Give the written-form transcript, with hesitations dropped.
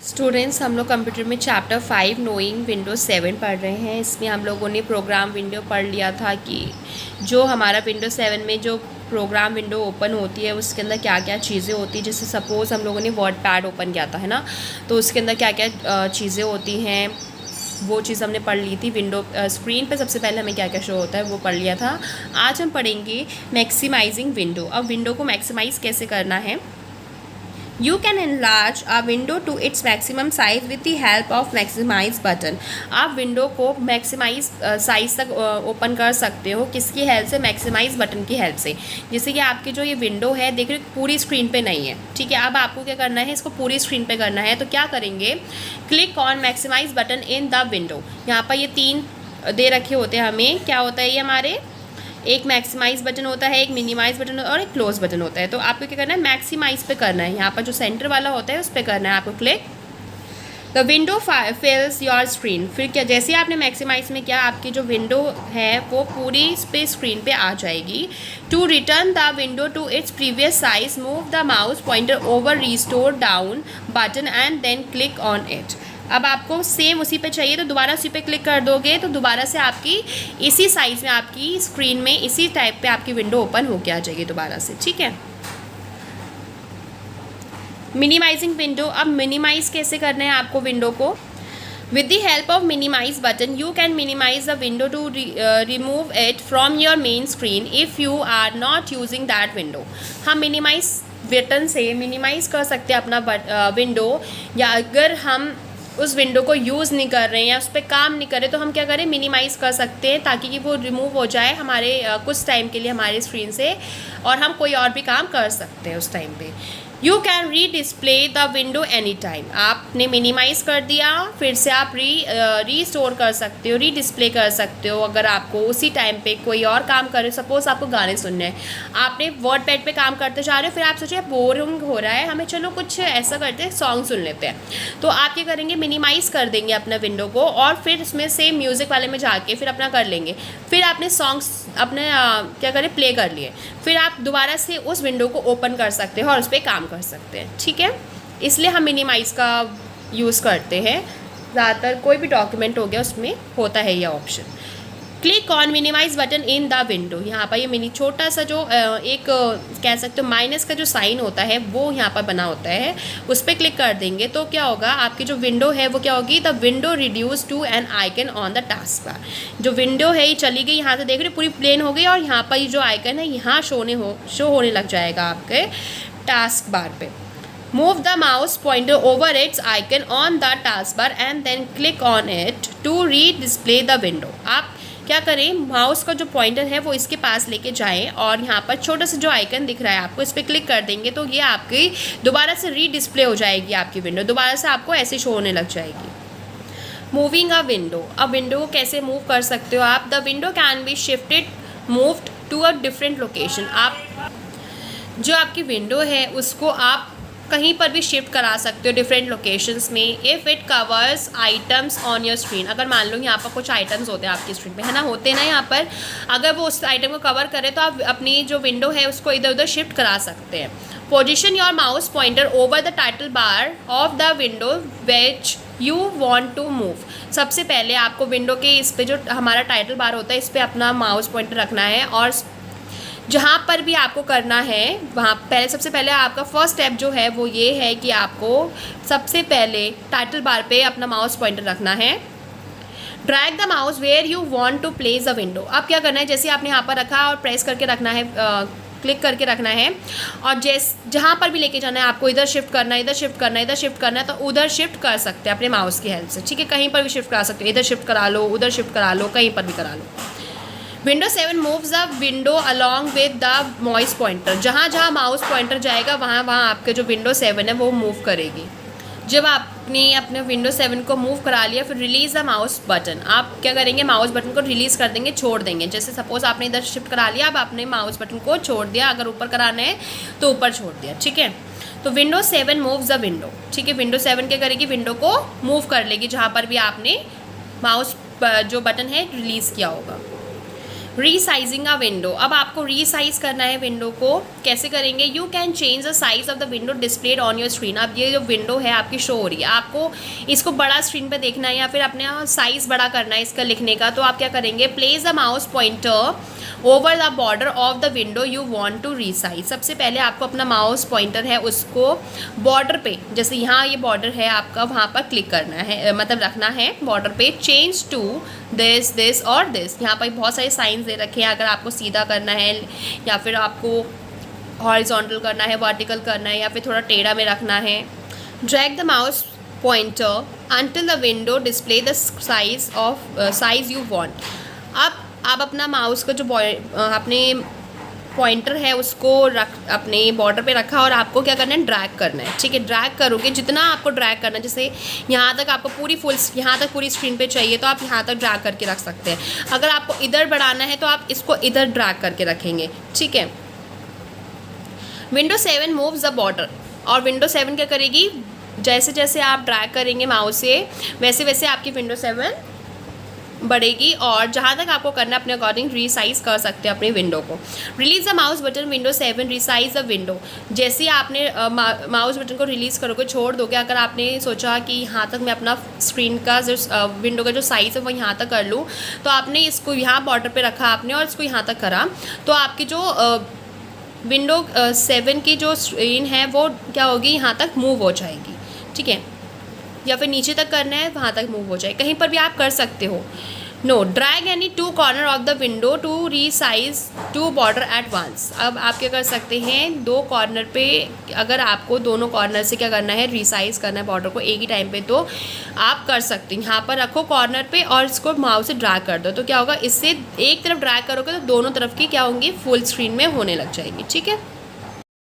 Students, हम लोग computer में चैप्टर 5 नोइंग विंडोज़ 7 पढ़ रहे हैं। इसमें हम लोगों ने प्रोग्राम विंडो पढ़ लिया था कि जो हमारा विंडोज़ 7 में जो प्रोग्राम विंडो ओपन होती है उसके अंदर क्या क्या चीज़ें होती हैं। जैसे सपोज़ हम लोगों ने वर्ड पैड ओपन किया था, है ना, तो उसके अंदर क्या क्या चीज़ें होती हैं वो चीज़ हमने पढ़ ली थी। विंडो स्क्रीन पे सबसे पहले हमें क्या क्या शो होता है वो पढ़ लिया था। आज हम पढ़ेंगे मैक्सिमाइजिंग विंडो। अब विंडो को मैक्सिमाइज़ कैसे करना है। You can enlarge a window to its maximum size with the help of maximize button। आप विंडो को मैक्सिमाइज साइज तक ओपन कर सकते हो। किसकी हेल्प से? मैक्सिमाइज बटन की हेल्प से। जैसे कि आपकी जो ये विंडो है, देख रहे पूरी स्क्रीन पे नहीं है, ठीक है। अब आपको क्या करना है, इसको पूरी स्क्रीन पे करना है। तो क्या करेंगे, click on maximise button in the window. यहाँ पर ये 3 दे रखे होते हैं हमें। क्या होता है ये हमारे, एक मैक्सिमाइज बटन होता है, एक मिनिमाइज बटन और एक क्लोज बटन होता है। तो आपको क्या करना है, मैक्सिमाइज पे करना है। यहाँ पर जो सेंटर वाला होता है उस पर करना है आपको click. The window fills your screen. फिर क्या, जैसे आपने मैक्सिमाइज में किया, आपकी जो विंडो है वो पूरी पे स्क्रीन पे आ जाएगी। To return the window to its previous size, move the mouse pointer over restore down button and then click on it. अब आपको सेम उसी पे चाहिए तो दोबारा उसी पे क्लिक कर दोगे तो दोबारा से आपकी इसी साइज़ में, आपकी स्क्रीन में इसी टाइप पे आपकी विंडो ओपन होके आ जाएगी दोबारा से, ठीक है। Minimising window. अब मिनिमाइज कैसे करना है आपको विंडो को। With the help of minimise button you can minimise the window to remove it from your main screen if you are not using that window. हम मिनिमाइज बटन से minimise कर सकते हैं अपना विंडो, या अगर हम उस विंडो को यूज़ नहीं कर रहे हैं या उस पर काम नहीं कर रहे तो हम क्या करें, मिनिमाइज़ कर सकते हैं ताकि कि वो रिमूव हो जाए हमारे कुछ टाइम के लिए हमारे स्क्रीन से, और हम कोई और भी काम कर सकते हैं उस टाइम पे। यू कैन री display the window any time. आपने मिनिमाइज़ कर दिया, फिर से आप री स्टोर कर सकते हो, री डिस्प्ले कर सकते हो। अगर आपको उसी टाइम पे कोई और काम करे, सपोज़ आपको गाने सुनने हैं, आपने वर्ड पैड पे काम करते जा रहे हो, फिर आप सोचे बोरिंग हो रहा है हमें, चलो कुछ ऐसा करते हैं, सॉन्ग सुन लेते हैं। तो आप क्या करेंगे, मिनिमाइज़ कर देंगे अपना विंडो को और फिर उसमें से म्यूज़िक वाले में जाके फिर अपना कर लेंगे। फिर आपने सॉन्ग्स अपने क्या करें, प्ले कर लिए, फिर आप दोबारा से उस विंडो को ओपन कर सकते हो और उस पर काम कर सकते हैं, ठीक है। इसलिए हम मिनिमाइज़ का यूज़ करते हैं ज़्यादातर। कोई भी डॉक्यूमेंट हो गया उसमें होता है यह option. Click on minimise button in the window. यहाँ पर ये मिनी छोटा सा जो एक कह सकते हो माइनस का जो साइन होता है वो यहाँ पर बना होता है, उस पर क्लिक कर देंगे तो क्या होगा, आपकी जो विंडो है वो क्या होगी, the window reduce to an icon on the task bar. जो विंडो है ये चली गई, यहाँ से देख रहे पूरी प्लेन हो गई और यहाँ पर ये जो आइकन है यहाँ शो होने लग जाएगा आपके टास्क बार पे। Move the mouse pointer over its icon on the taskbar and then click on it to re-display the window। आप क्या करें, माउस का जो पॉइंटर है वो इसके पास लेके जाएं और यहाँ पर छोटा सा जो आइकन दिख रहा है आपको, इस पर क्लिक कर देंगे तो ये आपकी दोबारा से री डिस्प्ले हो जाएगी। आपकी विंडो दोबारा से आपको ऐसे शो होने लग जाएगी। Moving a window. अब विंडो को कैसे मूव कर सकते हो आप। The window can be shifted moved to a different location. आप जो आपकी विंडो है उसको आप कहीं पर भी शिफ्ट करा सकते हो डिफरेंट लोकेशंस में। If it covers items on your screen. अगर मान लो यहाँ पर कुछ आइटम्स होते हैं आपकी स्क्रीन पे, है ना, होते हैं ना यहाँ पर, अगर वो उस आइटम को कवर करे तो आप अपनी जो विंडो है उसको इधर उधर शिफ्ट करा सकते हैं। Position your mouse pointer over the title bar of the window which you want to move. सबसे पहले आपको विंडो के इस पर जो हमारा टाइटल बार होता है इस पर अपना माउस पॉइंटर रखना है, और जहाँ पर भी आपको करना है वहाँ पहले सबसे पहले आपका फर्स्ट स्टेप जो है वो ये है कि आपको सबसे पहले टाइटल बार पे अपना माउस पॉइंटर रखना है। Drag the mouse where you want to place the window. अब क्या करना है, जैसे आपने यहाँ पर रखा और प्रेस करके रखना है, क्लिक करके रखना है, और जहाँ पर भी लेके जाना है आपको, इधर शिफ्ट करना है, इधर शिफ्ट करना है, इधर शिफ्ट करना है, तो उधर शिफ्ट कर सकते हैं अपने माउस की हेल्प से, ठीक है। कहीं पर भी शिफ्ट करा सकते हो, इधर शिफ्ट करा लो, उधर शिफ्ट करा लो, कहीं पर भी करा लो। Window 7 moves the window along with the mouse pointer. जहाँ जहाँ माउस पॉइंटर जाएगा वहाँ वहाँ आपके जो विंडो 7 है वो मूव करेगी। जब आपने अपने विंडो 7 को मूव करा लिया फिर रिलीज़ द माउस बटन। आप क्या करेंगे, माउस बटन को रिलीज़ कर देंगे, छोड़ देंगे। जैसे सपोज आपने इधर शिफ्ट करा लिया, अब आपने माउस बटन को छोड़ दिया, अगर ऊपर कराना है तो ऊपर छोड़ दिया, ठीक है। तो विंडो 7 मूव्स द विंडो, ठीक है। विंडो 7 क्या करेगी, विंडो को मूव कर लेगी जहाँ पर भी आपने माउस जो बटन है रिलीज़ किया होगा। रीसाइजिंग अ विंडो, अब आपको रीसाइज करना है विंडो को। कैसे करेंगे? You can change the size of the window displayed on your screen. अब ये जो विंडो है आपकी शो हो रही है, आपको इसको बड़ा स्क्रीन पे देखना है या फिर अपने साइज़ बड़ा करना है इसका लिखने का, तो आप क्या करेंगे? Place the mouse pointer over the border of the window you want to resize. सबसे पहले आपको अपना माउस पॉइंटर है उसको बॉर्डर पे, जैसे यहाँ ये बॉर्डर है आपका, वहाँ पर क्लिक करना है, मतलब रखना है बॉर्डर पे। चेंज टू दिस और दिस, यहाँ पर बहुत सारे साइंस दे रखे हैं। अगर आपको सीधा करना है या फिर आपको हॉरिजॉन्टल करना है, वर्टिकल करना है या फिर थोड़ा टेढ़ा में रखना है। Drag the mouse pointer until the window display the size you want। अब आप अपना माउस का जो अपने पॉइंटर है उसको अपने बॉर्डर पे रखा और आपको क्या करना है? ड्रैग करना है। ठीक है, ड्रैग करोगे जितना आपको ड्रैग करना है, जैसे यहाँ तक आपको यहाँ तक पूरी स्क्रीन पे चाहिए तो आप यहाँ तक ड्रैग करके रख सकते हैं। अगर आपको इधर बढ़ाना है तो आप इसको इधर ड्रैग करके रखेंगे। ठीक है, विंडो 7 मूव्स द बॉर्डर, और विंडो 7 क्या करेगी? जैसे जैसे आप ड्रैग करेंगे माउस से वैसे वैसे आपकी विंडो 7 बढ़ेगी, और जहाँ तक आपको करना है अपने अकॉर्डिंग रीसाइज कर सकते हैं अपनी विंडो को। Release the mouse button window 7 resize the window. जैसे ही आपने माउस बटन को रिलीज़ करोगे, छोड़ दोगे, अगर आपने सोचा कि यहाँ तक मैं अपना स्क्रीन का जो विंडो का जो साइज़ है वो यहाँ तक कर लूँ, तो आपने इसको यहाँ बॉर्डर पे रखा आपने और इसको यहाँ तक करा, तो आपकी जो विंडो 7 की जो स्क्रीन है वो क्या होगी? यहाँ तक मूव हो जाएगी। ठीक है, या फिर नीचे तक करना है वहाँ तक मूव हो जाए, कहीं पर भी आप कर सकते हो। No drag any 2 corner of the window to resize 2 border at once. अब आप क्या कर सकते हैं? 2 कॉर्नर पे, अगर आपको दोनों कॉर्नर से क्या करना है? रीसाइज करना है बॉर्डर को एक ही टाइम पे, तो आप कर सकते हैं। यहाँ पर रखो कॉर्नर पे और इसको माउस से ड्रैग कर दो, तो क्या होगा? इससे एक तरफ ड्रैग करोगे तो दोनों तरफ की क्या होंगी? फुल स्क्रीन में होने लग जाएगी। ठीक है।